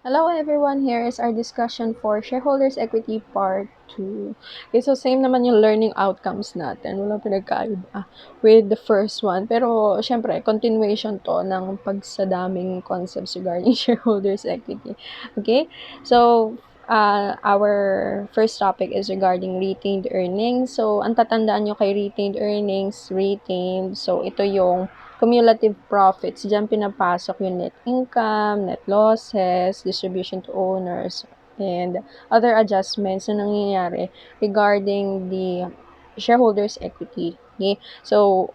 Hello everyone, here is our discussion for Shareholders Equity Part 2. Okay, so same naman yung learning outcomes natin. Walang pinagkaiba with the first one. Pero, syempre, continuation to ng pagsadaming concepts regarding shareholders equity. Okay? So, our first topic is regarding retained earnings. So, ang tatandaan nyo kay retained earnings, retained. So, ito yung cumulative profits, diyan pinapasok yung net income, net losses, distribution to owners, and other adjustments na nangyayari regarding the shareholders' equity. Okay? So,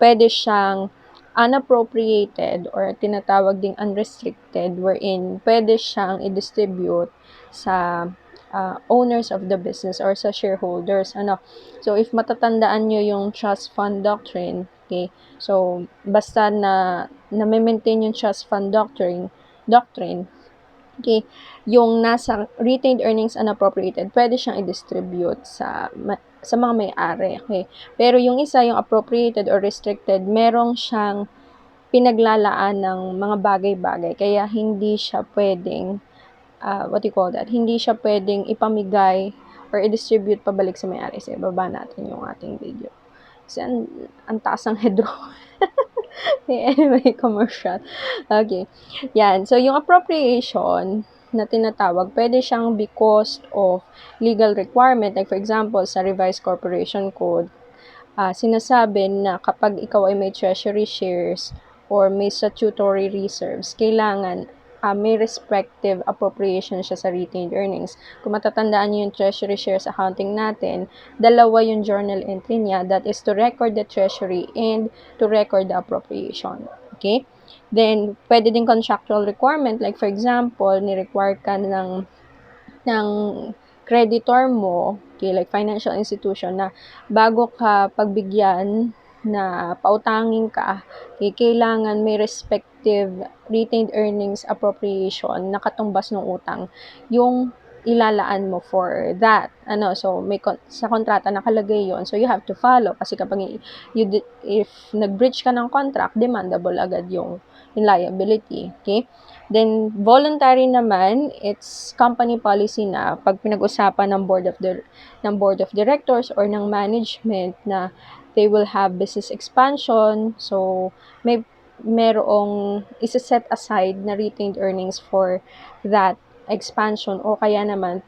pwede siyang unappropriated or tinatawag ding unrestricted wherein pwede siyang i-distribute sa owners of the business or sa shareholders. So, if matatandaan nyo yung trust fund doctrine, okay, so, basta na-maintain yung trust fund doctrine, okay, yung nasa retained earnings unappropriated, pwede siyang i-distribute sa mga may-ari, okay. Pero yung isa, yung appropriated or restricted, merong siyang pinaglalaan ng mga bagay-bagay, kaya hindi siya pwedeng, hindi siya pwedeng ipamigay or i-distribute pabalik sa may-ari. So, ibaba natin yung ating video. Kasi ang taas ng headro. Anyway, commercial. Okay. Yan. So, yung appropriation na tinatawag, pwede siyang because of legal requirement. Like, for example, sa Revised Corporation Code, sinasabi na kapag ikaw ay may treasury shares or may statutory reserves, kailangan may respective appropriation siya sa retained earnings. Kung matatandaan niyo yung treasury shares accounting natin, dalawa yung journal entry niya, that is to record the treasury and to record the appropriation. Okay? Then, pwede din contractual requirement, like for example, ni-require ka ng creditor mo, okay, like financial institution, na bago ka pagbigyan na pautangin ka, okay, kailangan may respective retained earnings appropriation na katumbas ng utang yung ilalaan mo for that. So sa kontrata nakalagay yon. So you have to follow kasi kapag if nag-breach ka ng contract, demandable agad yung liability, okay? Then, voluntary naman, it's company policy na pag pinag-usapan ng board of directors or ng management na they will have business expansion. So, merong isa-set aside na retained earnings for that expansion o kaya naman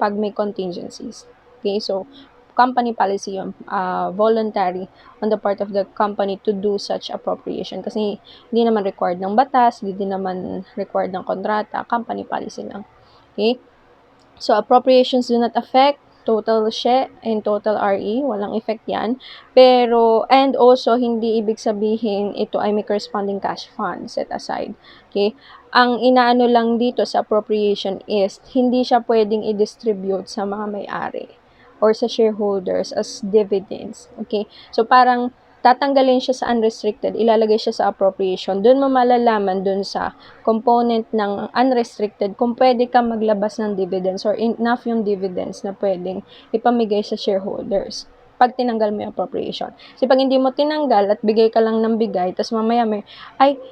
pag may contingencies. Okay, so company policy yun, voluntary on the part of the company to do such appropriation kasi hindi naman required ng batas, hindi naman required ng kontrata, company policy lang. Okay? So, appropriations do not affect total SHE and total RE. Walang effect yan. Pero, and also, hindi ibig sabihin ito ay may corresponding cash fund set aside. Okay? Ang inaano lang dito sa appropriation is, hindi siya pwedeng i-distribute sa mga may-ari or sa shareholders as dividends. Okay? So, parang tatanggalin siya sa unrestricted, ilalagay siya sa appropriation. Doon mo malalaman doon sa component ng unrestricted kung pwede ka maglabas ng dividends or enough yung dividends na pwedeng ipamigay sa shareholders pag tinanggal mo yung appropriation. Kasi pag hindi mo tinanggal at bigay ka lang ng bigay, tapos mamaya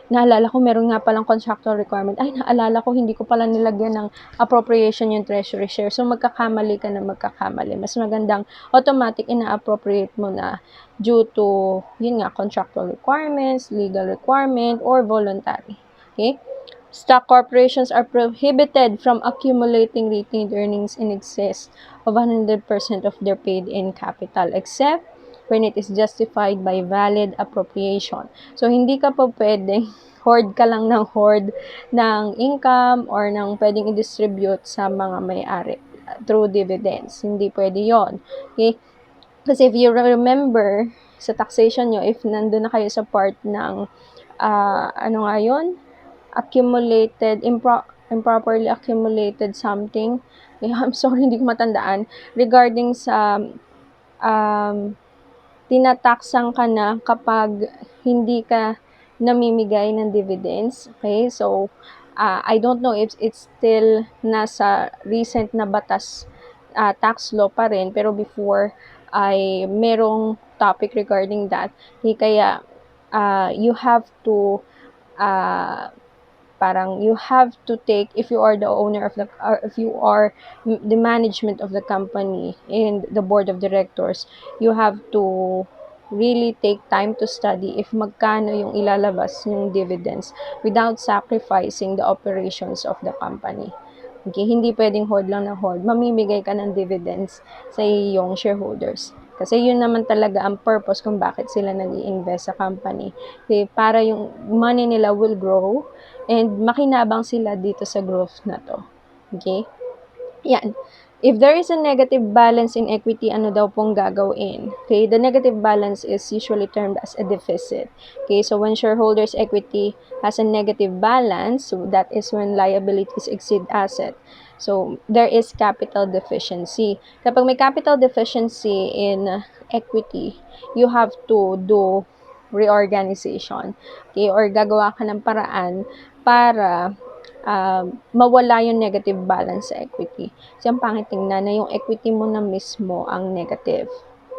naalala ko meron nga palang contractual requirement, naalala ko hindi ko pala nilagyan ng appropriation yung treasury share. So, magkakamali ka na magkakamali. Mas magandang automatic ina-appropriate mo na due to, yun nga, contractual requirements, legal requirement, or voluntary. Okay? Stock corporations are prohibited from accumulating retained earnings in excess of 100% of their paid-in capital except when it is justified by valid appropriation. So, hindi ka pa pwedeng hoard ka lang ng hoard ng income or ng pwedeng i-distribute sa mga may-ari through dividends. Hindi pwede yon. Okay? Kasi if you remember, sa taxation nyo, if nandun na kayo sa part ng, accumulated, improperly accumulated something, I'm sorry, hindi ko matandaan, regarding sa, tinataksan ka na kapag hindi ka namimigay ng dividends. Okay, so, I don't know if it's still nasa recent na batas, tax law pa rin, pero before ay merong topic regarding that. Kaya you have to parang you have to take, if you are the owner of the, or if you are the management of the company and the board of directors, you have to really take time to study if magkano yung ilalabas yung dividends without sacrificing the operations of the company. Okay, hindi pwedeng hoard lang na hoard. Mamimigay ka ng dividends sa iyong shareholders. Kasi yun naman talaga ang purpose kung bakit sila nag-i-invest sa company. Okay, para yung money nila will grow and makinabang sila dito sa growth na to. Okay? Yan. If there is a negative balance in equity, ano daw pong gagawin? Okay, the negative balance is usually termed as a deficit. Okay, so when shareholders' equity has a negative balance, so that is when liabilities exceed asset. So, there is capital deficiency. Kapag may capital deficiency in equity, you have to do reorganization. Okay, or gagawa ka ng paraan para mawala yung negative balance sa equity. Kasi ang pangit tingnan na yung equity mo na mismo ang negative.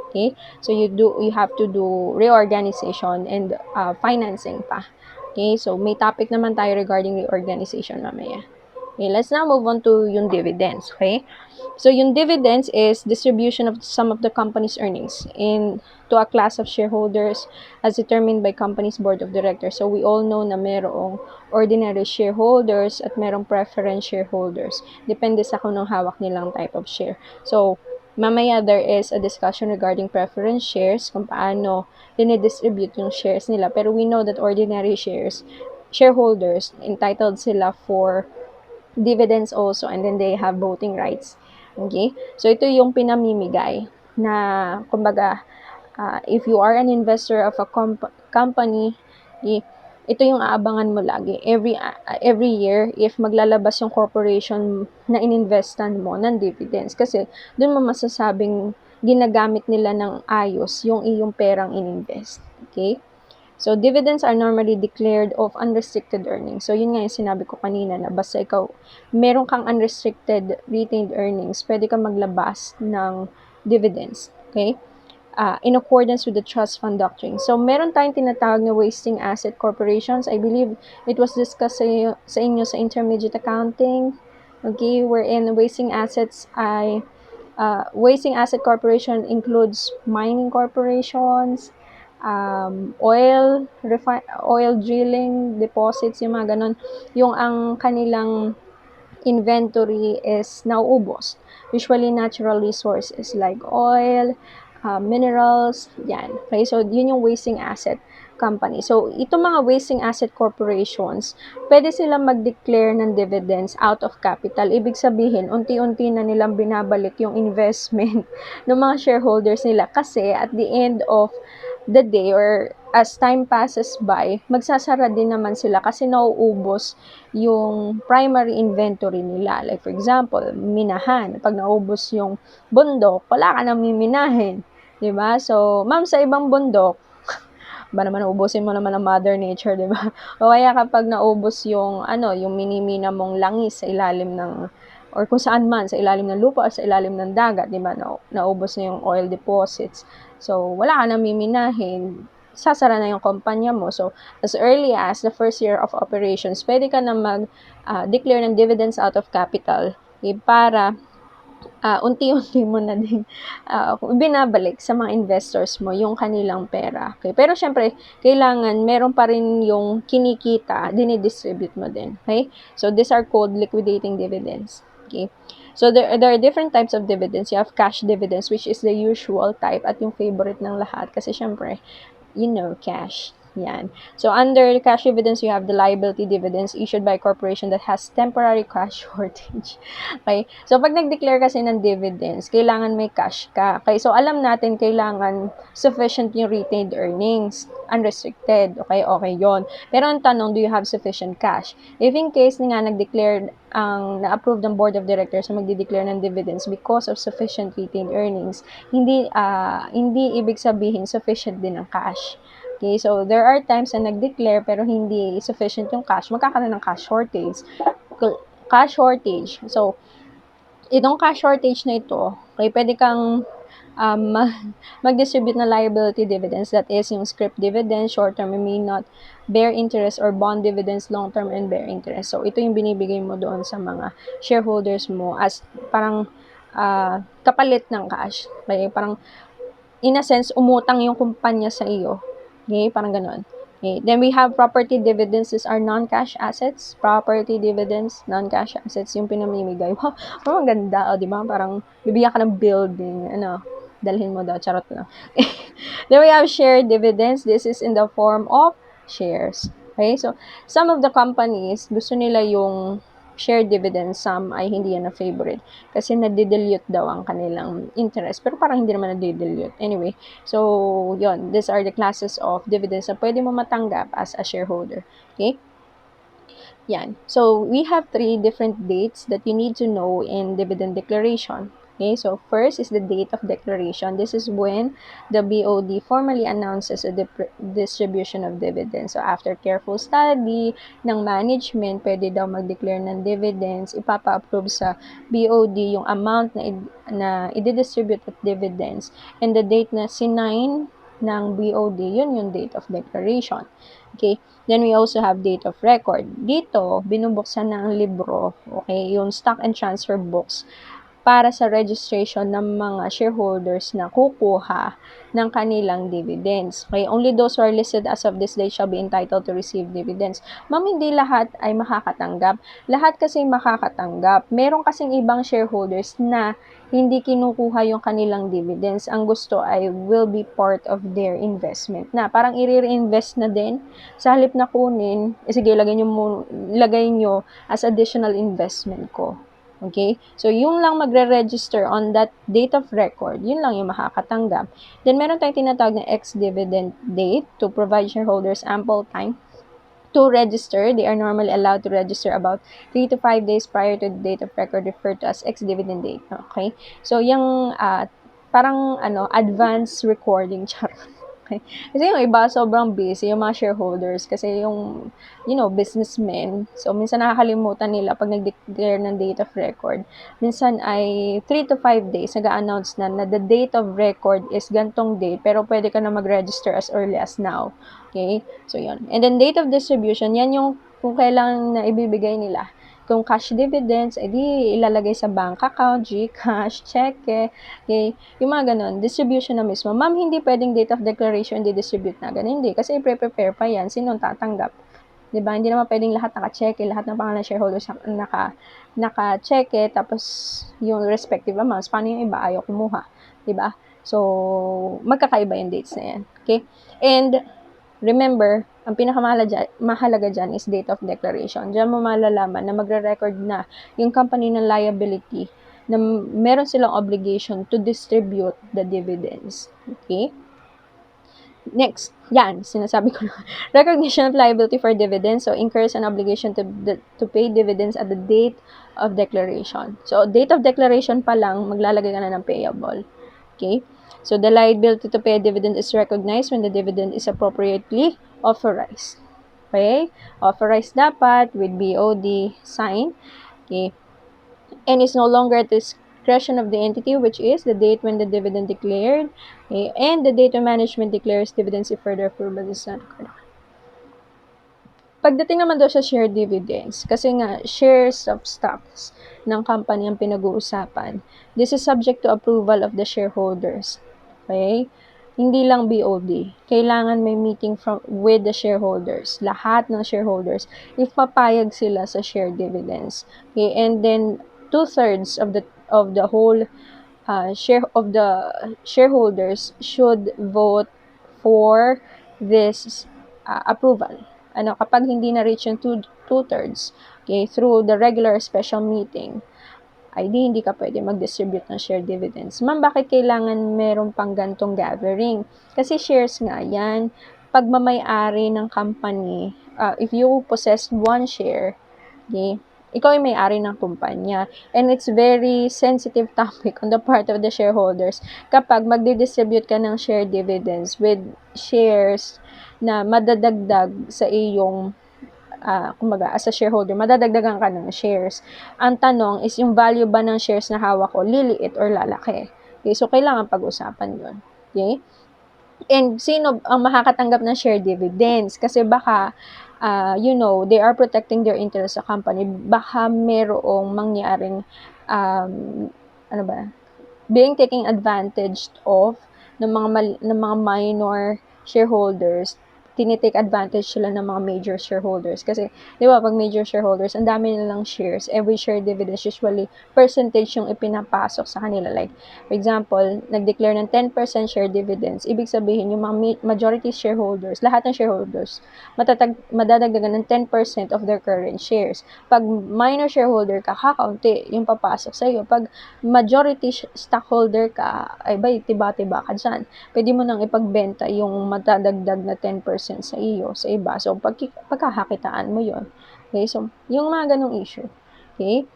Okay? So you have to do reorganization and financing pa. Okay? So may topic naman tayo regarding reorganization mamaya. Okay, let's now move on to yung dividends. Okay? So yung dividends is distribution of some of the company's earnings to a class of shareholders as determined by company's board of directors. So we all know na merong ordinary shareholders at merong preference shareholders. Depende sa kung anong hawak nilang type of share. So mamaya there is a discussion regarding preference shares, kung paano dinidistribute yung shares nila. Pero we know that ordinary shareholders, entitled sila for dividends also, and then they have voting rights. Okay? So, ito yung pinamimigay na, kumbaga, if you are an investor of a company, ito yung aabangan mo lagi. Every year, if maglalabas yung corporation na ininvestan mo ng dividends. Kasi, dun mo masasabing ginagamit nila ng ayos yung iyong perang ininvest. Okay? So, dividends are normally declared of unrestricted earnings. So, yun nga yung sinabi ko kanina na basta ikaw, meron kang unrestricted retained earnings, pwede kang maglabas ng dividends. Okay? In accordance with the trust fund doctrine. So, meron tayong tinatawag na wasting asset corporations. I believe it was discussed sa inyo sa intermediate accounting. Okay? Wherein wasting assets wasting asset corporation includes mining corporations, oil drilling deposits, yung mga ganon, yung ang kanilang inventory is nauubos. Usually natural resources like oil, minerals, yan. Okay, so yun yung wasting asset company. So, itong mga wasting asset corporations, pwede silang mag-declare ng dividends out of capital. Ibig sabihin, unti-unti na nilang binabalik yung investment ng mga shareholders nila kasi at the end of the day or as time passes by, magsasara din naman sila kasi nauubos yung primary inventory nila. Like for example, minahan. Pag naubos yung bundok, wala ka nang miminahin. Diba? So, ma'am, sa ibang bundok, ba naman ubusin mo naman ang mother nature, di ba? O kaya kapag naubos yung yung minimina mong langis sa ilalim ng or kung saan man sa ilalim ng lupa o sa ilalim ng dagat, di ba? Naubos na yung oil deposits. So, wala ka nang miminahin, sasara na yung kumpanya mo. So, as early as the first year of operations, pwede ka na mag-declare ng dividends out of capital para unti-unti mo na din binabalik sa mga investors mo yung kanilang pera. Okay? Pero syempre, kailangan meron pa rin yung kinikita, dinidistribute mo din. Okay? So, these are called liquidating dividends. Okay? So, there are different types of dividends. You have cash dividends, which is the usual type at yung favorite ng lahat. Kasi syempre, cash. Yan. So, under cash dividends, you have the liability dividends issued by a corporation that has temporary cash shortage. Okay? So, pag nag-declare kasi ng dividends, kailangan may cash ka. Okay? So, alam natin, kailangan sufficient yung retained earnings. Unrestricted. Okay? Okay yon. Pero ang tanong, do you have sufficient cash? If in case nga nag-declare na-approve ng board of directors na magdi-declare ng dividends because of sufficient retained earnings, hindi ibig sabihin sufficient din ang cash. Okay, so there are times na nag-declare pero hindi sufficient yung cash, magkakaroon ng cash shortage. So, itong cash shortage na ito, okay, pwede kang mag-distribute na liability dividends, that is yung scrip dividends, short-term may not bear interest, or bond dividends, long-term and bear interest. So, ito yung binibigay mo doon sa mga shareholders mo as parang kapalit ng cash. Okay? Parang in a sense, umutang yung kumpanya sa iyo. Okay? Parang ganon. Okay. Then we have property dividends. These are non-cash assets. Property dividends, non-cash assets, yung pinamimigay. Wow, parang ganda, o, di ba? Parang bibigyan ka ng building, dalhin mo daw, charot lang. Then we have share dividends. This is in the form of shares. Okay, so some of the companies, gusto nila yung share dividends, some ay hindi yan na favorite kasi nadidilute daw ang kanilang interest, pero parang hindi naman nadidilute. Anyway, so yon, these are the classes of dividends na pwede mo matanggap as a shareholder. Okay? Yan. So, we have 3 different dates that you need to know in dividend declaration. Okay, so first is the date of declaration. This is when the BOD formally announces a distribution of dividends. So, after careful study ng management, pwede daw mag-declare ng dividends. Ipapa-approve sa BOD yung amount na i-distribute at dividends. And the date na sinign ng BOD, yun yung date of declaration. Okay, then we also have date of record. Dito, binubuksan ng libro, okay, yung stock and transfer books para sa registration ng mga shareholders na kukuha ng kanilang dividends. Okay, only those who are listed as of this date shall be entitled to receive dividends. Ma'am, hindi lahat ay makakatanggap. Lahat kasi makakatanggap. Meron kasing ibang shareholders na hindi kinukuha yung kanilang dividends. Ang gusto ay will be part of their investment. Na parang i-reinvest na din sa halip na kunin, sige, lagay nyo as additional investment ko. Okay? So, yung lang magre-register on that date of record, yun lang yung makakatanggap. Then, meron tayong tinatawag na ex-dividend date to provide shareholders ample time to register. They are normally allowed to register about 3 to 5 days prior to the date of record, referred to as ex-dividend date. Okay? So, yung parang advance recording, charot. Okay. Kasi yung iba, sobrang busy, yung mga shareholders, kasi yung, businessmen, so minsan nakakalimutan nila pag nag-declare ng date of record. Minsan ay 3 to 5 days, nag-announce na the date of record is gantong date, pero pwede ka na mag-register as early as now. Okay? So, yun. And then, date of distribution, yan yung kung kailan na ibibigay nila. Kung cash dividends, edi ilalagay sa bank account, GCash, cheque, okay? Yung mga ganun, distribution na mismo. Ma'am, hindi pwedeng date of declaration di-distribute na ganun. Hindi, kasi i-prepare pa yan. Sinong tatanggap? Diba? Hindi naman pwedeng lahat naka-cheque, lahat ng pangalan shareholders naka-cheque, tapos yung respective amounts. Paano yung iba? Ayaw kumuha. Diba? So, magkakaiba yung dates na yan. Okay? And, remember, ang pinakamahalaga dyan is date of declaration. Diyan mo malalaman na magre-record na yung company ng liability na meron silang obligation to distribute the dividends. Okay? Next, yan, sinasabi ko na. Recognition of liability for dividends. So, incurs an obligation to pay dividends at the date of declaration. So, date of declaration pa lang, maglalagay ka na ng payable. Okay? So, the liability to pay a dividend is recognized when the dividend is appropriately authorized. Okay? Authorized dapat with BOD sign. Okay? And is no longer at the discretion of the entity, which is the date when the dividend declared, okay, and the date when management declares dividends if further approval is not required. Pagdating naman daw sa share dividends, kasi nga, shares of stocks ng company ang pinag-uusapan, this is subject to approval of the shareholders. Okay? Hindi lang BOD. Kailangan may meeting with the shareholders. Lahat ng shareholders, if papayag sila sa share dividends. Okay? And then, 2/3 of the whole shareholders should vote for this approval. Kapag hindi na-reach yung two-thirds, okay, through the regular special meeting, ay hindi ka pwede mag-distribute ng share dividends. Ma'am, bakit kailangan meron pang gantong gathering? Kasi shares nga yan. Pagmamay-ari ng company, if you possess one share, okay, ikaw ay may-ari ng kumpanya. And it's very sensitive topic on the part of the shareholders kapag magdi-distribute ka ng share dividends with shares na madadagdag sa iyong kumbaga, as a shareholder, madadagdagan ka ng shares. Ang tanong is, yung value ba ng shares na hawak ko, liliit or lalaki? Okay, so kailangan pag-usapan yun. Okay? And sino ang makakatanggap ng share dividends? Kasi baka, they are protecting their interest sa company. Baka merong mangyaring, ano ba, being taken advantage of ng mga minor shareholders. Tinitake advantage sila ng mga major shareholders. Kasi, di ba, pag major shareholders, ang dami nilang shares. Every share dividends, usually, percentage yung ipinapasok sa kanila. Like, for example, nag-declare ng 10% share dividends. Ibig sabihin, yung mga majority shareholders, lahat ng shareholders, madadagdagan ng 10% of their current shares. Pag minor shareholder ka, kakaunti yung papasok sa iyo. Pag majority stockholder ka, ay ba, tiba-tiba ka dyan. Pwede mo nang ipagbenta yung matadagdag na 10% sa iyo, sa iba. So, pagkakakitaan mo yon. Okay, so, yung mga ganong issue. Okay?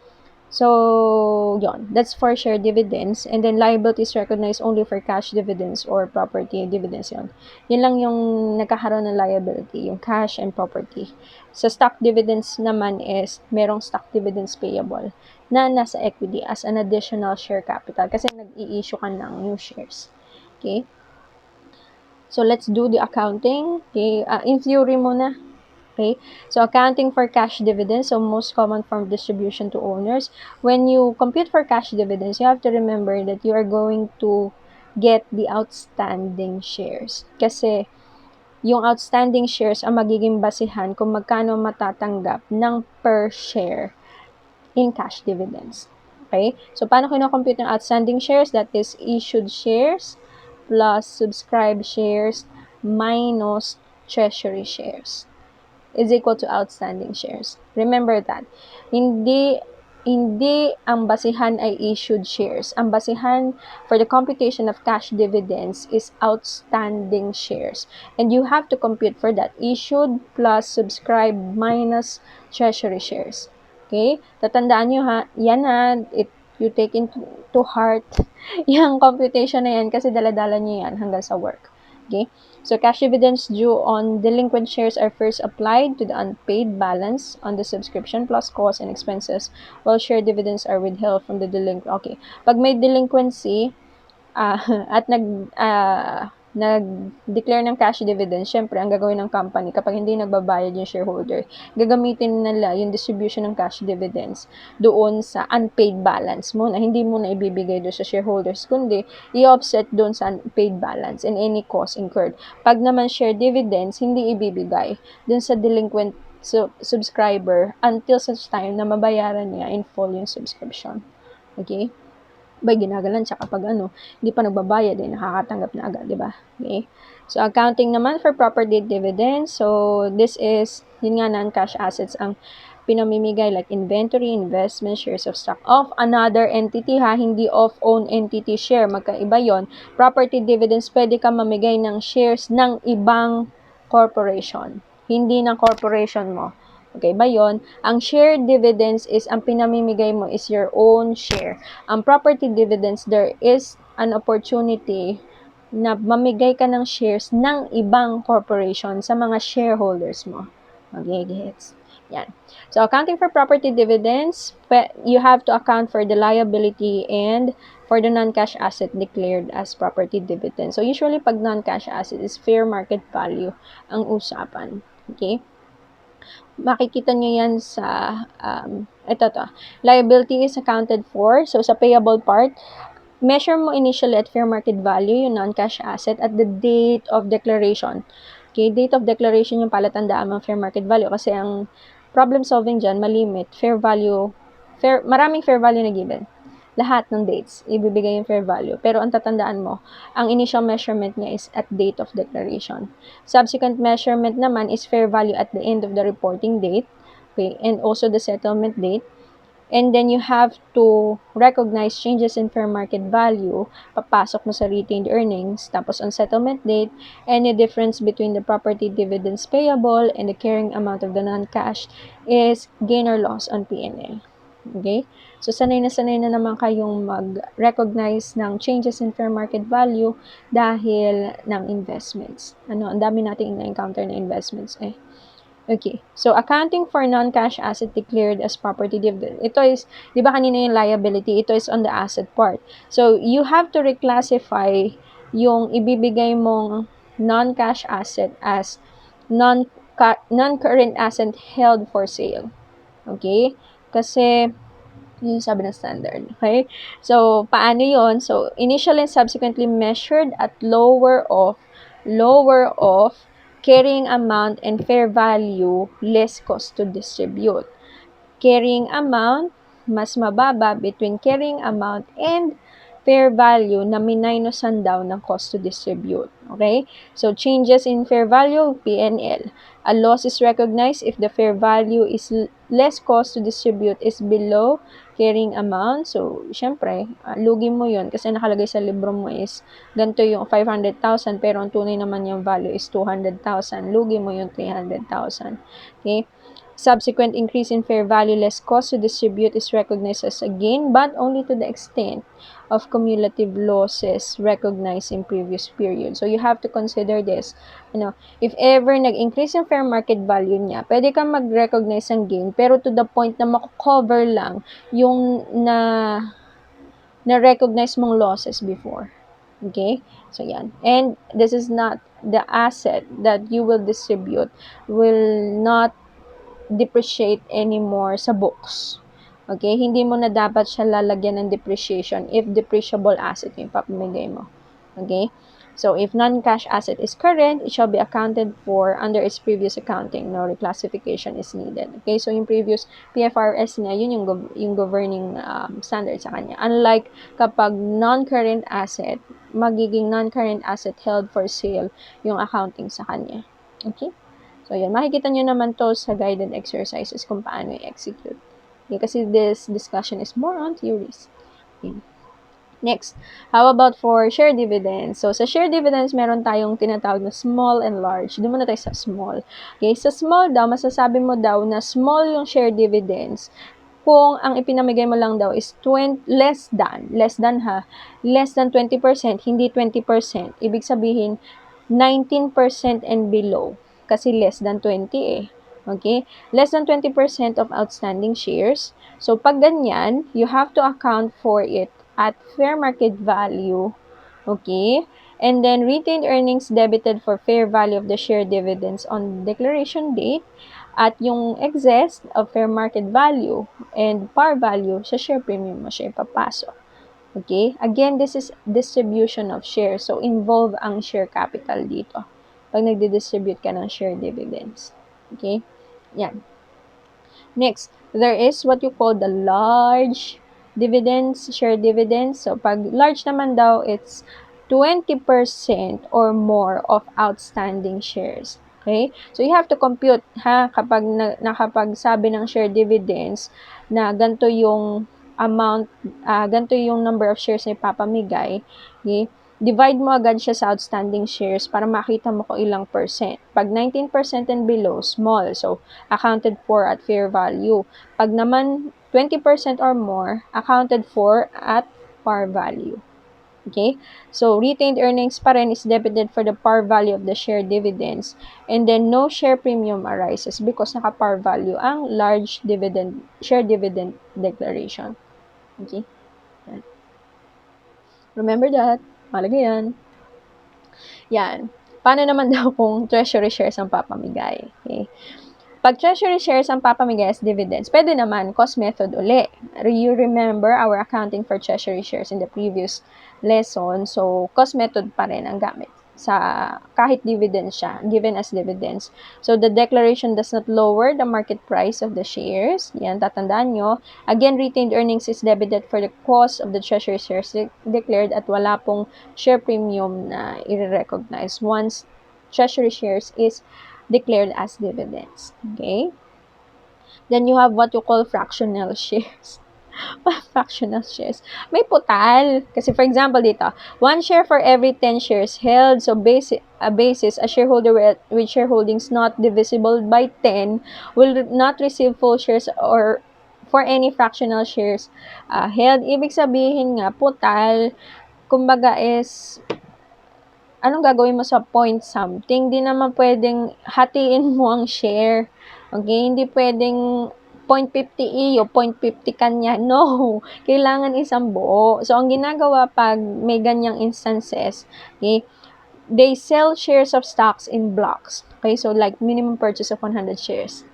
So, yon. That's for share dividends. And then, liability is recognized only for cash dividends or property dividends yon. Yun lang yung nagkakaroon ng liability, yung cash and property. Sa stock dividends naman is, merong stock dividends payable na nasa equity as an additional share capital kasi nag-i-issue ka ng new shares. Okay? So, let's do the accounting. Okay? In theory muna. Okay, so accounting for cash dividends, so most common form of distribution to owners. When you compute for cash dividends, you have to remember that you are going to get the outstanding shares. Kasi yung outstanding shares ang magiging basihan kung magkano matatanggap ng per share in cash dividends. Okay, so paano kino-compute ng outstanding shares? That is issued shares plus subscribed shares minus treasury shares is equal to outstanding shares. Remember that. Hindi ang basihan ay issued shares. Ang basihan for the computation of cash dividends is outstanding shares. And you have to compute for that. Issued plus subscribed minus treasury shares. Okay? Tatandaan nyo ha, yan ha, you take into to heart yung computation na yan kasi daladala nyo yan hanggang sa work. Okay? So, cash dividends due on delinquent shares are first applied to the unpaid balance on the subscription plus costs and expenses, while share dividends are withheld from the delinquent. Okay. Pag may delinquency, at nag-declare ng cash dividends, syempre, ang gagawin ng company, kapag hindi nagbabayad yung shareholder, gagamitin nila yung distribution ng cash dividends doon sa unpaid balance mo, na hindi mo na ibibigay doon sa shareholders, kundi i-offset doon sa unpaid balance and any cost incurred. Pag naman share dividends, hindi ibibigay doon sa delinquent subscriber until such time na mabayaran niya in full yung subscription. Okay? Ginagalan siya kapag hindi pa nagbabayad, nakakatanggap na agad, di ba? Okay? So, accounting naman for property dividends. So, this is, yun nga, non-cash assets ang pinamimigay like inventory, investment, shares of stock of another entity ha, hindi of own entity share. Magkaiba yon. Property dividends, pwede ka mamigay ng shares ng ibang corporation. Hindi ng corporation mo. Okay ba yon? Ang share dividends is, ang pinamimigay mo is your own share. Ang property dividends, there is an opportunity na mamigay ka ng shares ng ibang corporation sa mga shareholders mo. Okay, gets? Yan. So, accounting for property dividends, you have to account for the liability and for the non-cash asset declared as property dividend. So, usually, pag non-cash asset is fair market value ang usapan. Okay? Makikita nyo yan sa, liability is accounted for. So, sa payable part, measure mo initially at fair market value, yung non-cash asset, at the date of declaration. Okay, date of declaration yung palatandaan ng fair market value kasi ang problem solving dyan, malimit, maraming fair value na given. Lahat ng dates, ibibigay yung fair value. Pero ang tatandaan mo, ang initial measurement niya is at date of declaration. Subsequent measurement naman is fair value at the end of the reporting date, okay, and also the settlement date. And then you have to recognize changes in fair market value, papasok mo sa retained earnings, tapos on settlement date, any difference between the property dividends payable and the carrying amount of the non-cash is gain or loss on P&L. Okay? So, sanay na naman kayong mag-recognize ng changes in fair market value dahil ng investments. Ang dami nating na-encounter na investments Okay. So, accounting for non-cash asset declared as property dividend. Ito is, di ba kanina yung liability? Ito is on the asset part. So, you have to reclassify yung ibibigay mong non-cash asset as non-current asset held for sale. Okay? Kasi, yun yung sabi ng standard. Okay? So, paano yon? So, initial and subsequently measured at lower of carrying amount and fair value less cost to distribute. Carrying amount, mas mababa between carrying amount and fair value na minusan daw ng cost to distribute. Okay? So, changes in fair value, P&L. A loss is recognized if the fair value is less cost to distribute is below carrying amount. So, syempre, lugi mo yun kasi nakalagay sa libro mo is ganito yung 500,000 pero ang tunay naman yung value is 200,000. Lugi mo yung 300,000. Okay? Subsequent increase in fair value less cost to distribute is recognized as a gain, but only to the extent of cumulative losses recognized in previous period. So, you have to consider this. If ever nag-increase yung fair market value niya, pwede kang mag-recognize ng gain, pero to the point na mako-cover lang yung na-recognize mong losses before. Okay? So, yan. And this is not the asset that you will distribute will not depreciate anymore sa books. Okay? Hindi mo na dapat siya lalagyan ng depreciation if depreciable asset yung papamigay mo. Okay? So, if non-cash asset is current, it shall be accounted for under its previous accounting. No reclassification is needed. Okay? So, yung previous PFRS niya, yun yung governing standard sa kanya. Unlike kapag non-current asset, magiging non-current asset held for sale yung accounting sa kanya. Okay? So, yan. Makikita nyo naman to sa guided exercises kung paano i-execute. Okay, kasi this discussion is more on theories. Okay. Next, how about for share dividends? So, sa share dividends, meron tayong tinatawag na small and large. Doon muna tayo sa small. Okay, sa small daw, masasabi mo daw na small yung share dividends kung ang ipinamigay mo lang daw is less than 20%, hindi 20%. Ibig sabihin, 19% and below. Kasi less than 20 eh. Okay? Less than 20% of outstanding shares. So, pag ganyan, you have to account for it at fair market value. Okay? And then, retained earnings debited for fair value of the share dividends on declaration date at yung excess of fair market value and par value sa share premium mo siya ipapasok. Okay? Again, this is distribution of shares. So, involve ang share capital dito. Pag nagdi-distribute ka ng share dividends. Okay? Yan. Next, there is what you call the large dividends, share dividends. So, pag large naman daw, it's 20% or more of outstanding shares. Okay? So, you have to compute, kapag nakapagsabi ng share dividends na ganito yung amount, ganito yung number of shares na ipapamigay, okay? Divide mo agad siya sa outstanding shares para makita mo kung ilang percent. Pag 19% and below, small, so accounted for at fair value. Pag naman 20% or more, accounted for at par value. Okay? So, retained earnings pa rin is debited for the par value of the share dividends. And then, no share premium arises because naka-par value ang large share dividend declaration. Okay? Remember that. Malaga yan. Yan. Paano naman daw kung treasury shares ang papamigay? Okay? Pag treasury shares ang papamigay as dividends, pwede naman cost method uli. You remember our accounting for treasury shares in the previous lesson. So, cost method pa rin ang gamit sa kahit dividends siya, given as dividends. So, the declaration does not lower the market price of the shares. Yan, tatandaan nyo. Again, retained earnings is debited for the cost of the treasury shares declared at wala pong share premium na i-recognize once treasury shares is declared as dividends. Okay? Then you have what you call fractional shares. Fractional shares. May putal. Kasi for example dito, 1 share for every 10 shares held. So a shareholder with shareholdings not divisible by 10 will not receive full shares or for any fractional shares held. Ibig sabihin nga, putal, kumbaga is anong gagawin mo sa point something? Di naman pwedeng hatiin mo ang share. Okay? Hindi pwedeng 0.50 o 0.50 kanya. No. Kailangan isang buo. So, ang ginagawa pag may ganyang instances, okay, they sell shares of stocks in blocks. Okay? So, like minimum purchase of 100 shares.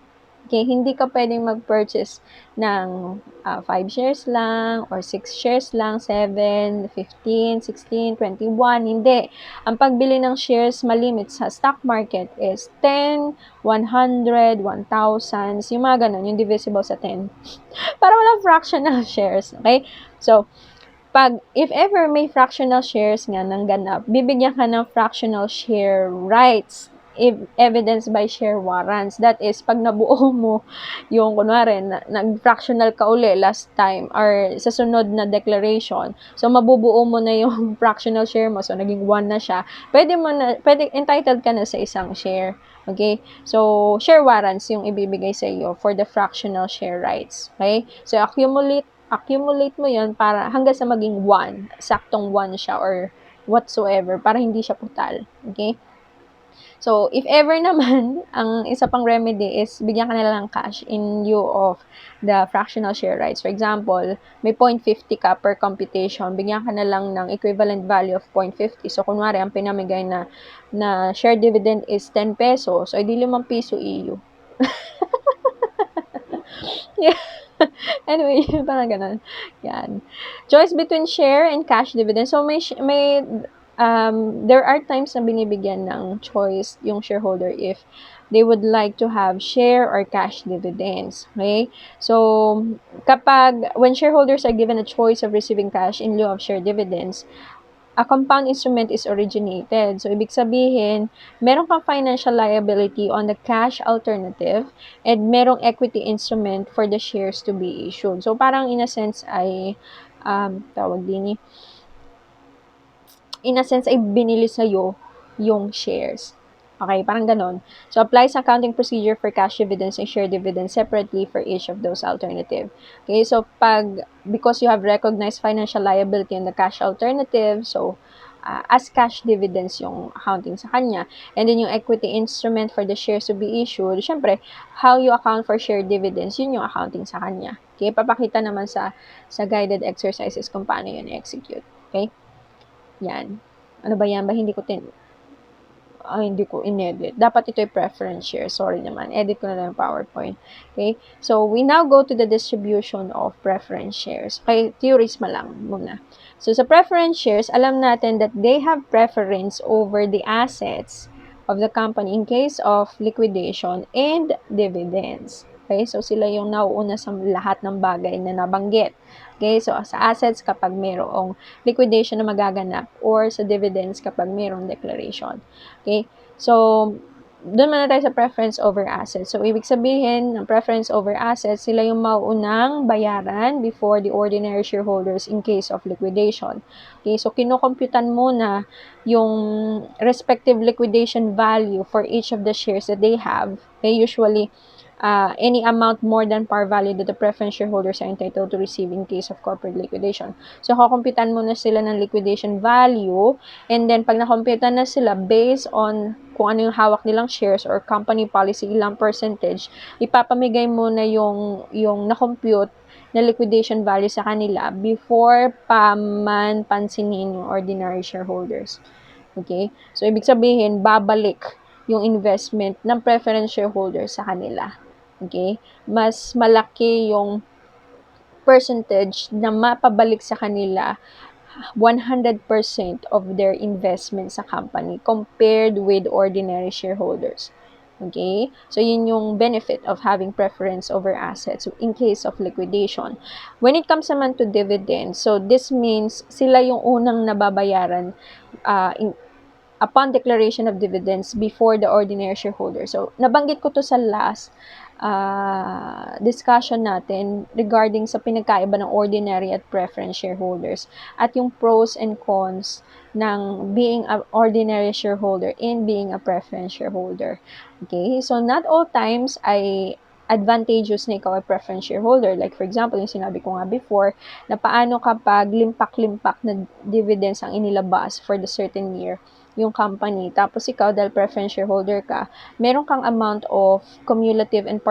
Okay, hindi ka pwedeng mag-purchase ng 5 shares lang or 6 shares lang, 7, 15, 16, 21, hindi. Ang pagbili ng shares malimit sa stock market is 10, 100, 1,000, yung mga ganun, yung divisible sa 10. Para walang fractional shares, okay? So, if ever may fractional shares nga ng ganap, bibigyan ka ng fractional share rights if evidenced by share warrants. That is, pag nabuo mo yung, kunwari, nag-fractional ka uli last time or sa sunod na declaration, so mabubuo mo na yung fractional share mo, so naging 1 na siya, pwede entitled ka na sa isang share. Okay? So, share warrants yung ibibigay sa iyo for the fractional share rights. Okay? So, accumulate mo yon para hanggang sa maging 1, saktong 1 siya or whatsoever, para hindi siya putal. Okay? So, if ever naman, ang isa pang remedy is bigyan ka na lang cash in lieu of the fractional share rights. For example, may 0.50 ka per computation, bigyan ka na lang ng equivalent value of 0.50. So, kunwari, ang pinamigay na share dividend is 10 pesos. So, edi 5 piso EU. Yeah. Anyway, parang ganun. Yan. Choice between share and cash dividend. So, there are times na binibigyan ng choice yung shareholder if they would like to have share or cash dividends. Okay? So, when shareholders are given a choice of receiving cash in lieu of share dividends, a compound instrument is originated. So, ibig sabihin, meron kang financial liability on the cash alternative and merong equity instrument for the shares to be issued. So, parang in a sense ay, binili sa'yo yung shares. Okay, parang ganon. So, applies accounting procedure for cash dividends and share dividends separately for each of those alternative. Okay, so because you have recognized financial liability in the cash alternative, so, as cash dividends yung accounting sa kanya. And then yung equity instrument for the shares to be issued, syempre, how you account for share dividends, yun yung accounting sa kanya. Okay, papakita naman sa guided exercises kung paano yun i-execute. Okay? Yan. Ano ba yan? Hindi ko inedit. Dapat ito ay preference share. Sorry naman. Edit ko na lang yung PowerPoint. Okay? So, we now go to the distribution of preference shares. Okay? Theories ma lang muna. So, sa preference shares, alam natin that they have preference over the assets of the company in case of liquidation and dividends. Okay? So, sila yung nauuna sa lahat ng bagay na nabanggit. Okay? So, sa assets kapag mayroong liquidation na magaganap or sa dividends kapag mayroong declaration. Okay? So, doon muna tayo sa preference over assets. So, ibig sabihin, ng preference over assets, sila yung mauunang bayaran before the ordinary shareholders in case of liquidation. Okay? So, kinukomputan muna yung respective liquidation value for each of the shares that they have. Okay? Usually, any amount more than par value that the preference shareholders are entitled to receive in case of corporate liquidation. So, kukumpitan muna sila ng liquidation value, and then pag nakumpitan na sila based on kung ano yung hawak nilang shares or company policy, ilang percentage, ipapamigay muna yung na-compute na liquidation value sa kanila before pansinin yung ordinary shareholders. Okay? So, ibig sabihin, babalik yung investment ng preference shareholders sa kanila. Okay? Mas malaki yung percentage na mapabalik sa kanila 100% of their investment sa company compared with ordinary shareholders. Okay? So, yun yung benefit of having preference over assets in case of liquidation. When it comes naman to dividends, so this means sila yung unang nababayaran upon declaration of dividends before the ordinary shareholder. So, nabanggit ko to sa last discussion natin regarding sa pinagkaiba ng ordinary at preference shareholders at yung pros and cons ng being an ordinary shareholder and being a preference shareholder. Okay? So, not all times ay advantageous na ikaw ay preference shareholder. Like, for example, yung sinabi ko nga before, na paano kapag limpak-limpak na dividends ang inilabas for the certain year. yung company. Tapos ikaw, dahil preference shareholder ka, meron kang amount of cumulative and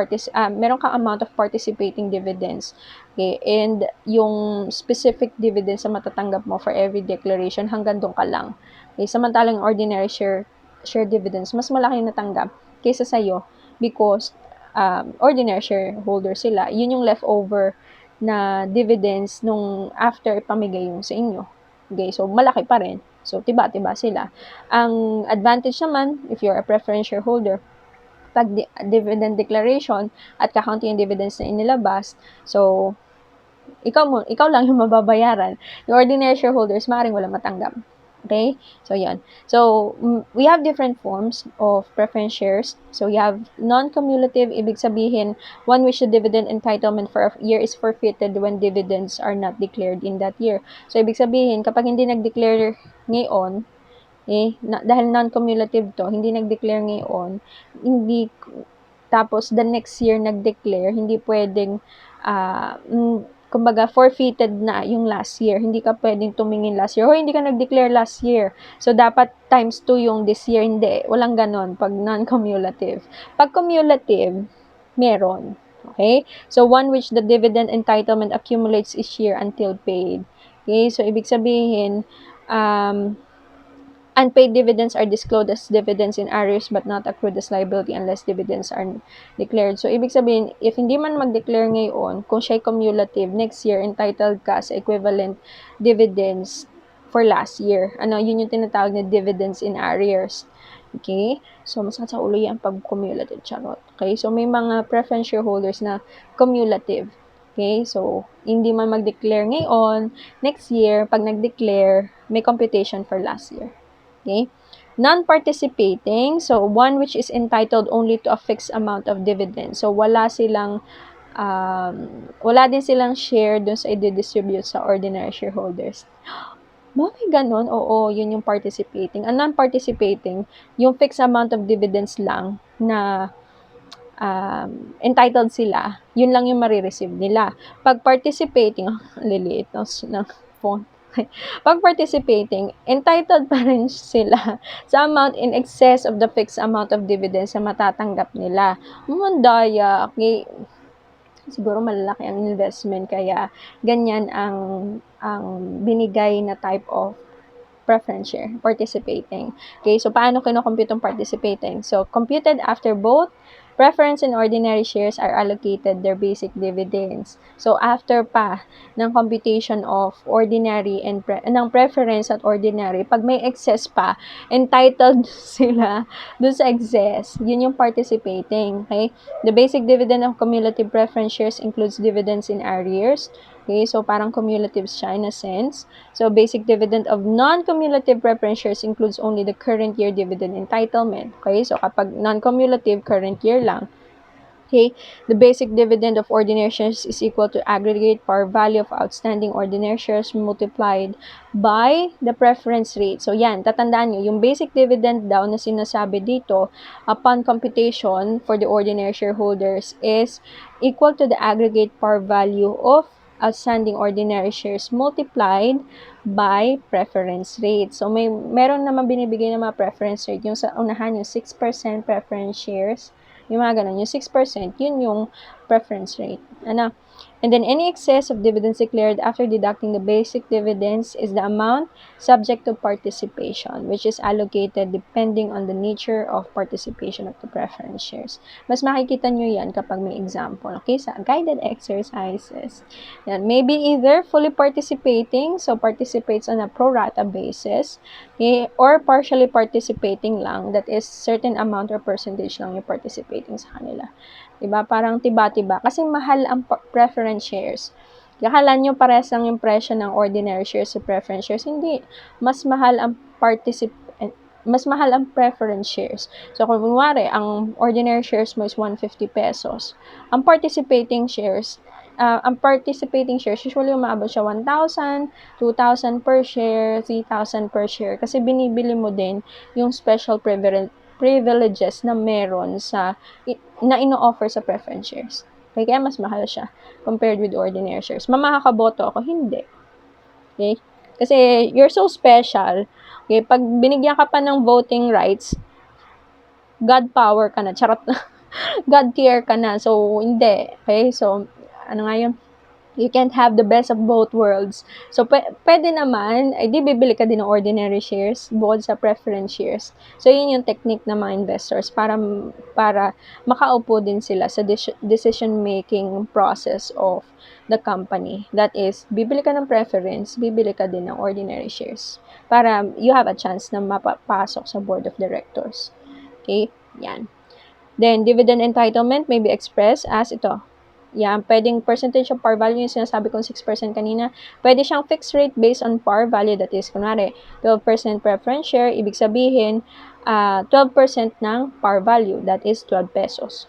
meron kang amount of participating dividends. Okay? And yung specific dividends na matatanggap mo for every declaration, hanggang doon ka lang. Okay? Samantalang ordinary share dividends, mas malaki yung natanggap kaysa sa'yo because ordinary shareholder sila. Yun yung leftover na dividends nung after ipamigay yung sa inyo. Okay, so malaki pa rin. So, tiba-tiba sila. Ang advantage naman, if you're a preference shareholder, pag dividend declaration at kakaunti yung dividends na inilabas, so, ikaw lang yung mababayaran. Yung ordinary shareholders, maaaring wala matanggap. Okay? So, yan. So, we have different forms of preference shares. So, you have non-cumulative, ibig sabihin, one which the dividend entitlement for a year is forfeited when dividends are not declared in that year. So, ibig sabihin, kapag hindi nag-declare ngayon, dahil non-cumulative to, hindi nag-declare ngayon, hindi, tapos the next year nag-declare, hindi pwedeng, kumbaga, forfeited na yung last year. Hindi ka pwedeng tumingin last year. O, hindi ka nag-declare last year. So, dapat times 2 yung this year. Hindi. Walang ganon pag non-cumulative. Pag cumulative, meron. Okay? So, one which the dividend entitlement accumulates each year until paid. Okay? So, ibig sabihin, unpaid dividends are disclosed as dividends in arrears but not accrued as liability unless dividends are declared. So, ibig sabihin, if hindi man mag-declare ngayon, kung siya'y cumulative, next year, entitled ka sa equivalent dividends for last year. Yun yung tinatawag na dividends in arrears. Okay? So, masakit sa ulo yan pag cumulative. Charot. Okay? So, may mga preference shareholders na cumulative. Okay? So, hindi man mag-declare ngayon, next year, pag nag-declare, may computation for last year. Okay? Non-participating, so one which is entitled only to a fixed amount of dividend. So wala din silang share dun sa i-distribute sa ordinary shareholders. May ganon? Oo, yun yung participating. Ang non-participating, yung fixed amount of dividends lang na entitled sila, yun lang yung marireceive nila. Pag participating, liliit ng font. Pag participating, entitled pa rin sila sa amount in excess of the fixed amount of dividends na matatanggap nila. Mandaya, okay? Siguro malalaki ang investment, kaya ganyan ang binigay na type of preference share, participating. Okay, so paano kinocompute ang participating? So, computed after both preference and ordinary shares are allocated their basic dividends. So, after pa ng computation of ordinary and ng preference at ordinary, pag may excess pa, entitled sila dun sa excess. Yun yung participating. Okay? The basic dividend of cumulative preference shares includes dividends in arrears. Okay, so parang cumulative siya in a sense. So, basic dividend of non-cumulative preference shares includes only the current year dividend entitlement. Okay, so kapag non-cumulative, current year lang. Okay, the basic dividend of ordinary shares is equal to aggregate par value of outstanding ordinary shares multiplied by the preference rate. So, yan, tatandaan nyo, yung basic dividend daw na sinasabi dito upon computation for the ordinary shareholders is equal to the aggregate par value of outstanding ordinary shares multiplied by preference rate. So, meron naman binibigay ng mga preference rate. Yung sa unahan, yung 6% preference shares, yung mga ganun, yung 6%, yun yung preference rate. And then, any excess of dividends declared after deducting the basic dividends is the amount subject to participation, which is allocated depending on the nature of participation of the preference shares. Mas makikita nyo yan kapag may example. Okay, sa guided exercises. Yan, maybe either fully participating, so participates on a pro rata basis, okay, or partially participating lang, that is certain amount or percentage lang yung participating sa kanila. Diba? Parang tiba-tiba. Kasi mahal ang preference shares. Akala nyo parehas lang yung presyo ng ordinary shares sa preference shares. Hindi. Mas mahal ang preference shares. So, kung kunwari, ang ordinary shares mo is 150 pesos. Ang participating shares usually umabot siya 1,000, 2,000 per share, 3,000 per share. Kasi binibili mo din yung special privileges na meron na ino-offer sa preference shares. Okay, kaya mas mahal siya compared with ordinary shares. Makakaboto ako? Hindi. Okay? Kasi you're so special. Okay, pag binigyan ka pa ng voting rights, God power ka na, charot na. God tier ka na. So, hindi. Okay? So, ano nga yun? You can't have the best of both worlds. So, pwede naman, ay di bibili ka din ng ordinary shares bukod sa preference shares. So, yun yung technique ng mga investors para makaupo din sila sa decision-making process of the company. That is, bibili ka ng preference, bibili ka din ng ordinary shares para you have a chance na mapapasok sa board of directors. Okay? Yan. Then, dividend entitlement may be expressed as ito. Yan, pwedeng percentage of par value, yung sinasabi kong 6% kanina. Pwede siyang fixed rate based on par value, that is, kunwari, 12% preference share, ibig sabihin, 12% ng par value, that is 12 pesos.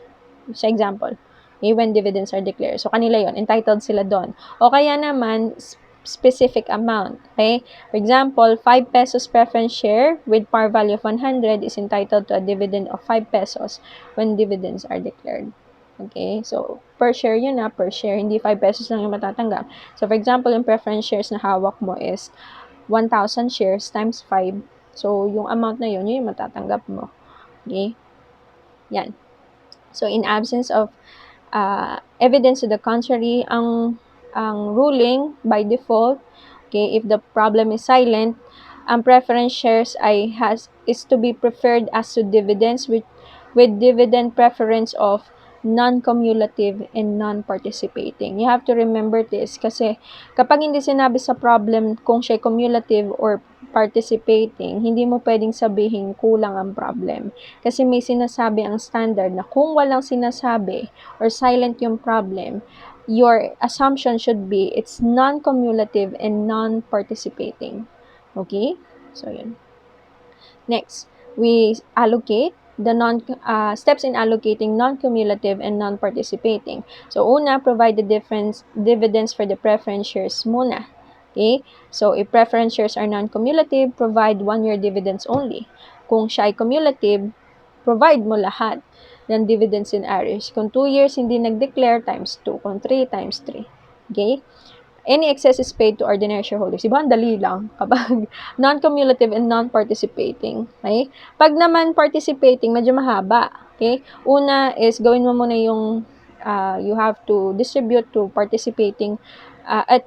Sa example, okay, when dividends are declared. So, kanila yon, entitled sila doon. O kaya naman, specific amount, okay? For example, 5 pesos preference share with par value of 100 is entitled to a dividend of 5 pesos when dividends are declared. Okay? So, per share yun na, per share. Hindi 5 pesos lang yung matatanggap. So, for example, yung preference shares na hawak mo is 1,000 shares times 5. So, yung amount na yun, yun yung matatanggap mo. Okay? Yan. So, in absence of evidence to the contrary, ang ruling by default, okay, if the problem is silent, ang preference shares is to be preferred as to dividends with dividend preference of non-cumulative and non-participating. You have to remember this kasi kapag hindi sinabi sa problem kung siya cumulative or participating, hindi mo pwedeng sabihin kulang ang problem. Kasi may sinasabi ang standard na kung walang sinasabi or silent yung problem, your assumption should be it's non-cumulative and non-participating. Okay? So, yun. Next, we allocate the steps in allocating non-cumulative and non-participating. So, una, provide the dividends for the preference shares muna. Okay? So, if preference shares are non-cumulative, provide 1-year dividends only. Kung siya ay cumulative, provide mo lahat ng dividends in arrears. Kung 2 years hindi nag-declare, times 2. Kung 3, times 3. Okay? Any excess is paid to ordinary shareholders. Diba, ang dali lang kapag non-cumulative and non-participating. Okay? Pag naman participating, medyo mahaba. Okay? Una is gawin mo muna yung you have to distribute to participating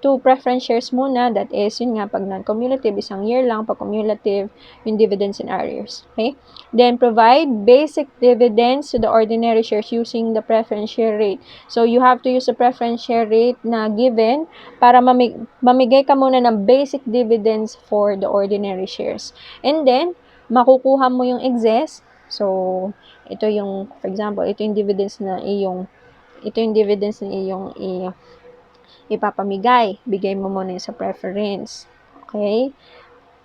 to preference shares muna. That is, yun nga, pag non-cumulative, 1 year lang. Pag cumulative, yung dividends in arrears. Okay? Then, provide basic dividends to the ordinary shares using the preference share rate. So, you have to use the preference share rate na given para mamigay ka muna ng basic dividends for the ordinary shares. And then, makukuha mo yung excess. So, ito yung, for example, ito yung dividends na iyong ipapamigay. Bigay mo muna yung sa preference. Okay?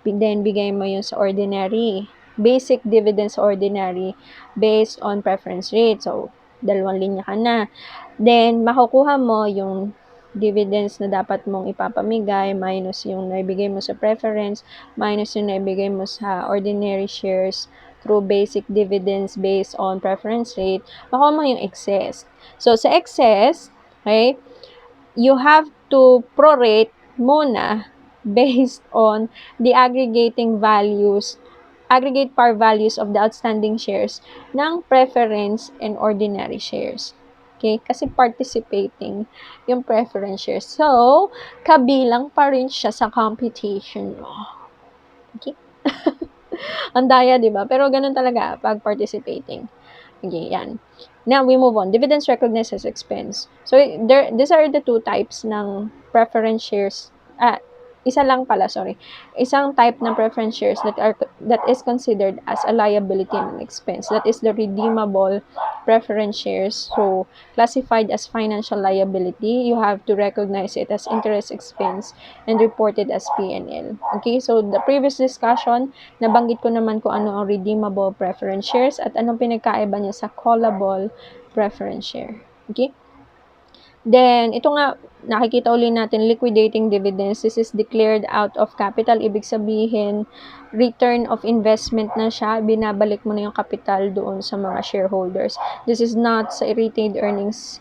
Then, bigay mo yung sa ordinary. Basic dividends ordinary based on preference rate. So, 2 linya ka na. Then, makukuha mo yung dividends na dapat mong ipapamigay minus yung naibigay mo sa preference minus yung naibigay mo sa ordinary shares through basic dividends based on preference rate, makuha mo yung excess. So, sa excess, okay, you have to prorate muna based on the aggregate par values of the outstanding shares ng preference and ordinary shares. Okay? Kasi participating yung preference shares. So, kabilang pa rin siya sa computation mo. Okay? Ang daya, di ba? Pero ganun talaga pag participating. Okay, yan. Now, we move on. Dividends recognized as expense. So, these are the two types ng preference shares. Isang type ng preference shares that is considered as a liability and expense. That is the redeemable preference shares. So, classified as financial liability, you have to recognize it as interest expense and report it as P&L. Okay, so the previous discussion, nabanggit ko naman kung ano ang redeemable preference shares at anong pinagkaiba niya sa callable preference share. Okay? Then, ito nga, nakikita ulit natin, liquidating dividends. This is declared out of capital. Ibig sabihin, return of investment na siya. Binabalik mo na yung capital doon sa mga shareholders. This is not sa retained earnings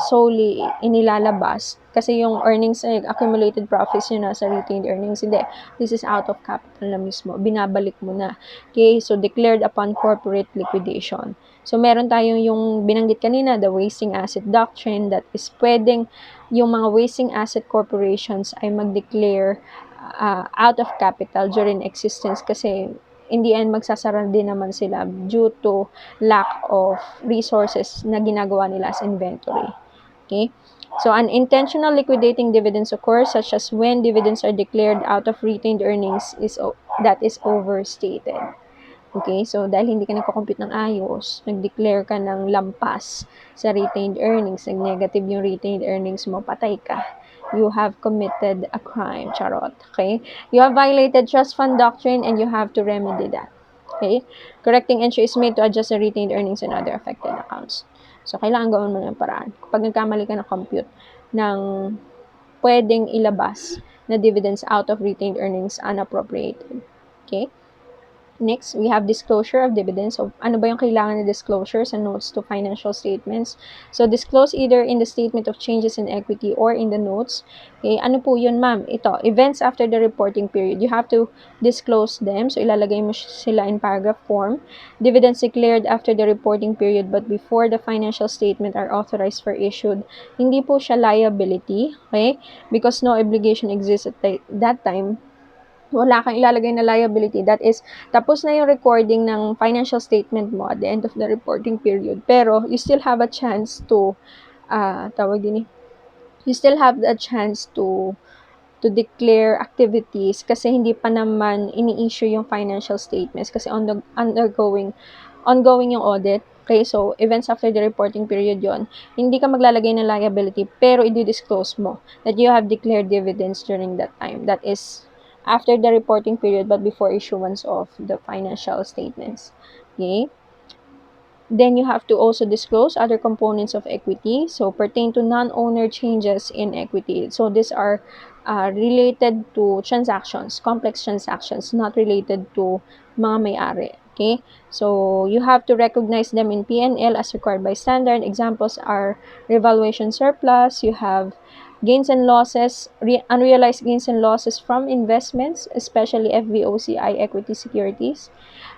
solely inilalabas kasi yung earnings ay accumulated profits yun nasa retained earnings. Hindi. This is out of capital na mismo. Binabalik mo na. Okay? So, declared upon corporate liquidation. So, meron tayong yung binanggit kanina, the wasting asset doctrine, that is pwedeng yung mga wasting asset corporations ay mag-declare out of capital during existence kasi in the end, magsasara din naman sila due to lack of resources na ginagawa nila as inventory. Okay? So, unintentional liquidating dividends occurs such as when dividends are declared out of retained earnings that is overstated. Okay? So, dahil hindi ka nagko-compute ng ayos, nag-declare ka ng lampas sa retained earnings, nag-negative yung retained earnings mo, patay ka. You have committed a crime, charot. Okay? You have violated trust fund doctrine and you have to remedy that. Okay? Correcting entry is made to adjust the retained earnings and other affected accounts. So, kailangan gawin mo ng paraan. Kapag nagkamali ka na compute ng pwedeng ilabas na dividends out of retained earnings unappropriated. Okay? Next, we have disclosure of dividends. So, ano ba yung kailangan na disclosure sa notes to financial statements? So, disclose either in the statement of changes in equity or in the notes. Okay, ano po yun, ma'am? Ito, events after the reporting period. You have to disclose them. So, ilalagay mo sila in paragraph form. Dividends declared after the reporting period but before the financial statement are authorized for issued. Hindi po siya liability, okay? Because no obligation exists at that time. Wala kang ilalagay na liability. That is, tapos na yung recording ng financial statement mo at the end of the reporting period. Pero, you still have a chance to, you still have a chance to declare activities kasi hindi pa naman ini-issue yung financial statements kasi ongoing yung audit. Okay, so events after the reporting period yon, hindi ka maglalagay ng liability pero i-disclose mo that you have declared dividends during that time. That is after the reporting period but before issuance of the financial statements. Okay? Then you have to also disclose other components of equity. So, pertain to non-owner changes in equity. So, these are related to transactions, complex transactions, not related to mga may-ari. Okay? So, you have to recognize them in P&L as required by standard. Examples are revaluation surplus. You have gains and losses, unrealized gains and losses from investments, especially FVOCI equity securities.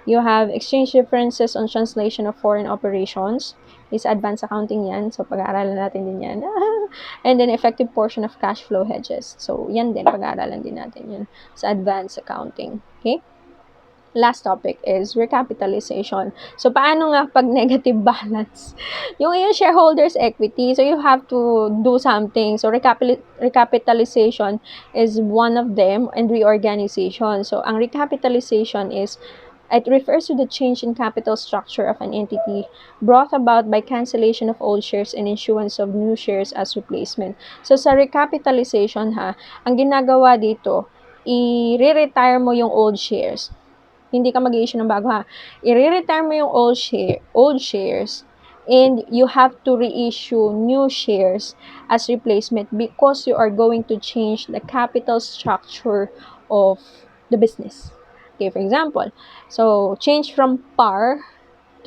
You have exchange differences on translation of foreign operations. Is advanced accounting yan. So, pag-aaralan natin din yan. And then, effective portion of cash flow hedges. So, yan din. Pag-aaralan din natin yun sa advanced accounting. Okay? Last topic is recapitalization. So, paano nga pag negative balance? Yung shareholders' equity, so you have to do something. So, recapitalization is one of them and reorganization. So, ang recapitalization is it refers to the change in capital structure of an entity brought about by cancellation of old shares and issuance of new shares as replacement. So, sa recapitalization ang ginagawa dito, i-retire mo yung old shares. Hindi ka mag-i-issue ng bago I-retire mo yung old shares and you have to reissue new shares as replacement because you are going to change the capital structure of the business. Okay, for example, so change from par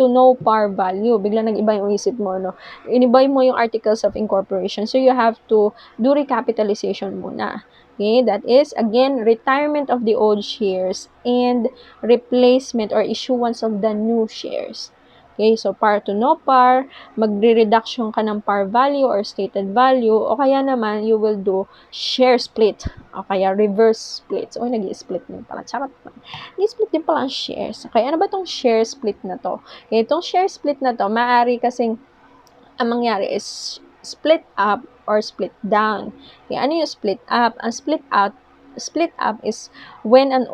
to no par value. Bigla nag-iba yung isip mo, no? Inibay mo yung articles of incorporation. So, you have to do recapitalization muna. Okay, that is, again, retirement of the old shares and replacement or issuance of the new shares. Okay, so par to no par, magre-reduction ka ng par value or stated value, o kaya naman, you will do share split, o kaya reverse split. So, nag-i-split din pala. Charot naman. Nag-i-split din pala ang shares. Okay, ano ba tong share split na to? Okay, itong share split na to, maaari kasing ang mangyari is split up or split down. Okay, ano yung split up? Ang split up is when the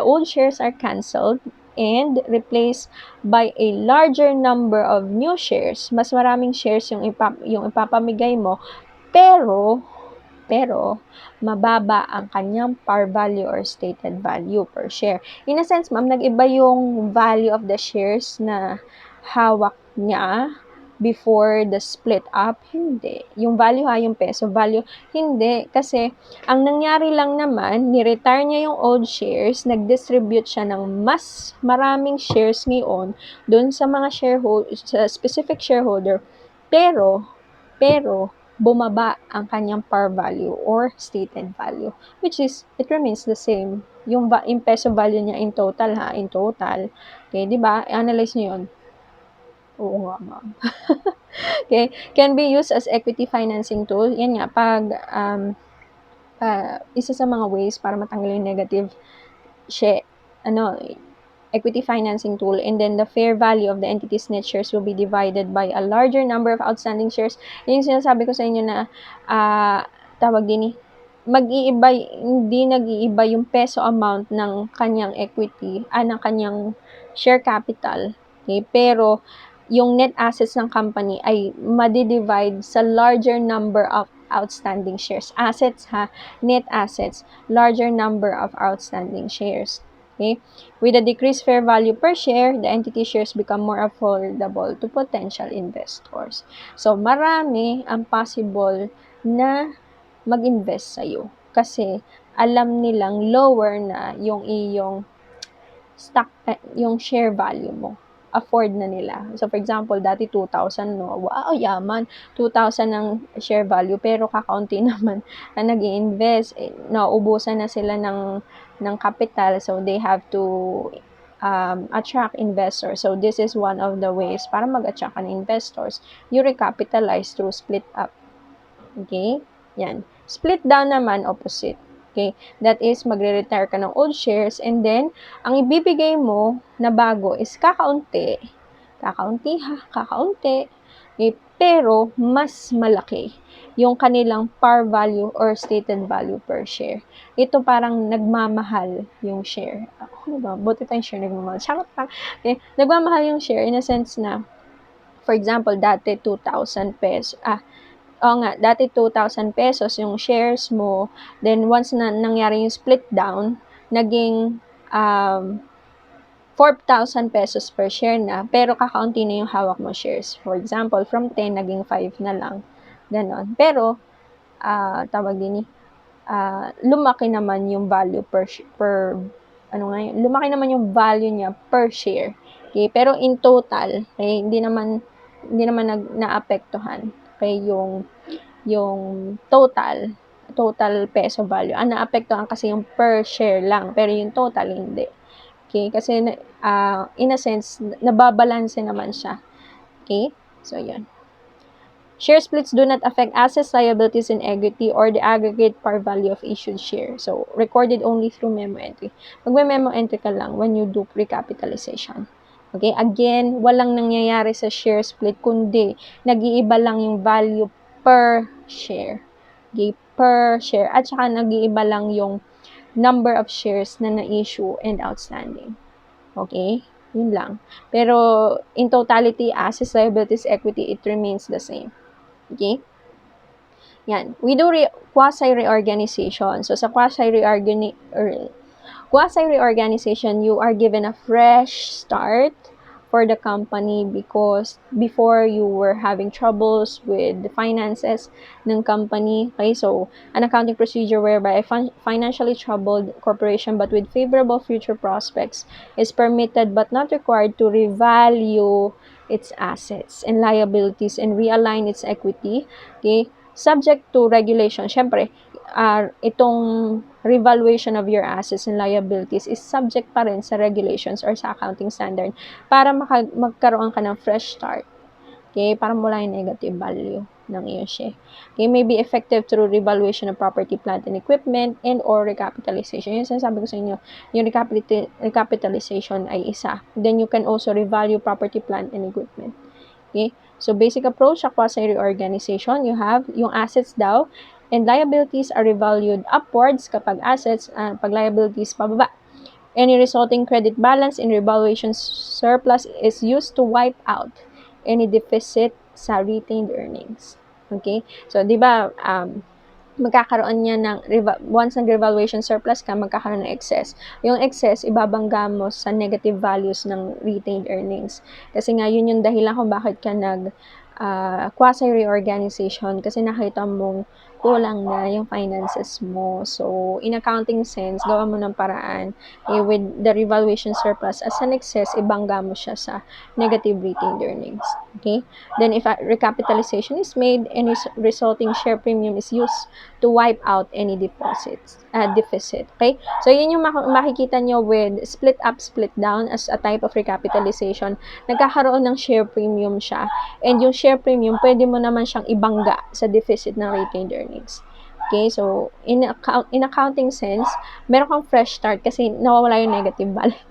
old shares are canceled and replaced by a larger number of new shares. Mas maraming shares yung ipapamigay mo, pero mababa ang kanyang par value or stated value per share. In a sense, ma'am, nag-iba yung value of the shares na hawak niya before the split up. Hindi. Yung value yung peso value, hindi. Kasi, ang nangyari lang naman, ni-retire niya yung old shares, nag-distribute siya ng mas maraming shares ngayon doon sa mga sa specific shareholder, pero pero bumaba ang kanyang par value or stated value, which is, it remains the same. Yung peso value niya in total in total. Okay, di ba? Analyze niyo yun. Oo nga, ma'am. Okay, can be used as equity financing tool. Yan nga, pag isa sa mga ways para matanggal yung negative share, equity financing tool, and then the fair value of the entity's net shares will be divided by a larger number of outstanding shares. Yung sinasabi ko sa inyo na tawag din mag-iiba, hindi nag-iiba yung peso amount ng kanyang equity, ng kanyang share capital. Okay? Pero yung net assets ng company ay madi-divide sa larger number of outstanding shares. Assets net assets, larger number of outstanding shares. Okay? With a decreased fair value per share, the entity shares become more affordable to potential investors. So, marami ang possible na mag-invest sa'yo kasi alam nilang lower na yung iyong yung share value mo. Afford na nila. So, for example, dati 2,000, no? Wow, yaman. 2,000 ang share value, pero kakaunti naman na nag-i-invest. Nauubusan na sila ng capital, so they have to attract investors. So, this is one of the ways para mag-attract ng investors. You recapitalize through split up. Okay? Yan. Split down naman, opposite. Okay? That is, magre-retire ka ng old shares and then, ang ibibigay mo na bago is kakaunti. Kakaunti kakaunti. Okay? Pero, mas malaki yung kanilang par value or stated value per share. Ito parang nagmamahal yung share. Ano ba? Buti tayong share nagmamahal. Okay? Nagmamahal yung share in a sense na, for example, dati 2,000 pesos. Dati 2,000 pesos yung shares mo. Then, once na nangyari yung split down, naging 4,000 pesos per share na, pero kakaunti na yung hawak mo shares. For example, from 10, naging 5 na lang. Ganon. Pero, lumaki naman yung value lumaki naman yung value niya per share. Okay? Pero in total, okay, hindi naman naapektuhan. Okay, yung total peso value. Ang naapektuhan kasi yung per share lang, pero yung total hindi. Okay, kasi in a sense, nababalanse naman siya. Okay, so yun. Share splits do not affect assets, liabilities, and equity or the aggregate par value of issued share. So, recorded only through memo entry. Magme-memo entry ka lang when you do recapitalization. Okay? Again, walang nangyayari sa share split, kundi nag-iiba lang yung value per share. Okay? Per share. At saka nag-iiba lang yung number of shares na na-issue and outstanding. Okay? Yun lang. Pero, in totality, assets, liabilities, equity, it remains the same. Okay? Yan. We do quasi-reorganization. So, sa quasi-reorganization, you are given a fresh start for the company because before you were having troubles with the finances ng company. Okay, so an accounting procedure whereby a financially troubled corporation but with favorable future prospects is permitted but not required to revalue its assets and liabilities and realign its equity. Okay, subject to regulation. Syempre, itong revaluation of your assets and liabilities is subject pa rin sa regulations or sa accounting standard para magkaroon ka ng fresh start. Okay? Para mula yung negative value ng iyong share. Okay? May be effective through revaluation of property, plant, and equipment and or recapitalization. Yung sinasabi ko sa inyo, yung recapitalization ay isa. Then you can also revalue property, plant, and equipment. Okay? So, basic approach sa quasi-reorganization, you have yung assets daw, and liabilities are revalued upwards kapag assets, pag liabilities pababa. Any resulting credit balance in revaluation surplus is used to wipe out any deficit sa retained earnings. Okay? So, di ba, magkakaroon niya ng, once nag-revaluation surplus ka, magkakaroon ng excess. Yung excess, ibabangga mo sa negative values ng retained earnings. Kasi nga, yun yung dahilan kung bakit ka quasi-reorganization kasi nakita mong kulang na yung finances mo. So, in accounting sense, gawa mo ng paraan, with the revaluation surplus as an excess, ibangga mo siya sa negative retained earnings. Okay? Then, if a recapitalization is made, any resulting share premium is used to wipe out any deficit. Okay? So, yun yung makikita nyo with split up, split down as a type of recapitalization. Nagkakaroon ng share premium siya. And yung share premium, pwede mo naman siyang ibangga sa deficit ng retained earnings. Okay, so in accounting sense, meron kang fresh start kasi nawawala yung negative value.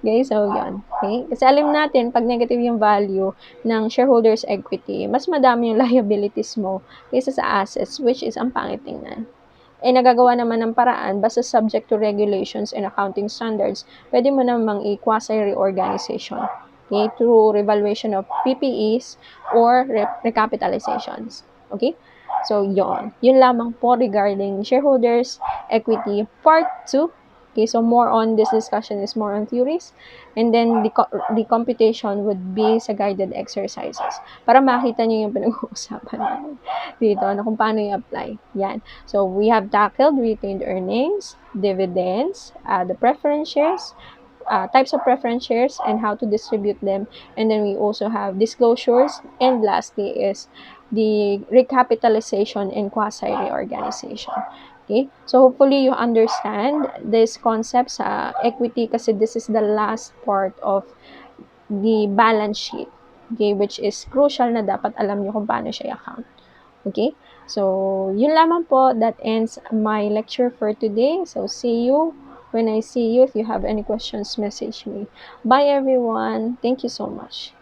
Okay, so yun. Okay, kasi alam natin, pag negative yung value ng shareholders equity, mas madami yung liabilities mo kaysa sa assets, which is ang pangit tingnan. Nagagawa naman ng paraan, basta subject to regulations and accounting standards, pwede mo namang i-quasi-reorganization, okay, through revaluation of PPEs or recapitalizations. Okay? So, yun lamang po regarding shareholders equity part 2. Okay, so more on this discussion is more on theories, and then the computation would be sa guided exercises para makita niyo yung pinag-uusapan natin dito, kung paano i-apply. Yan. So, we have tackled retained earnings, dividends, the preference shares, types of preference shares and how to distribute them. And then we also have disclosures. And lastly is the recapitalization and quasi-reorganization. Okay? So, hopefully you understand this concept sa equity kasi this is the last part of the balance sheet. Okay? Which is crucial na dapat alam nyo kung paano siya i-account. Okay? So, yun lamang po. That ends my lecture for today. So, see you when I see you. If you have any questions, message me. Bye, everyone. Thank you so much.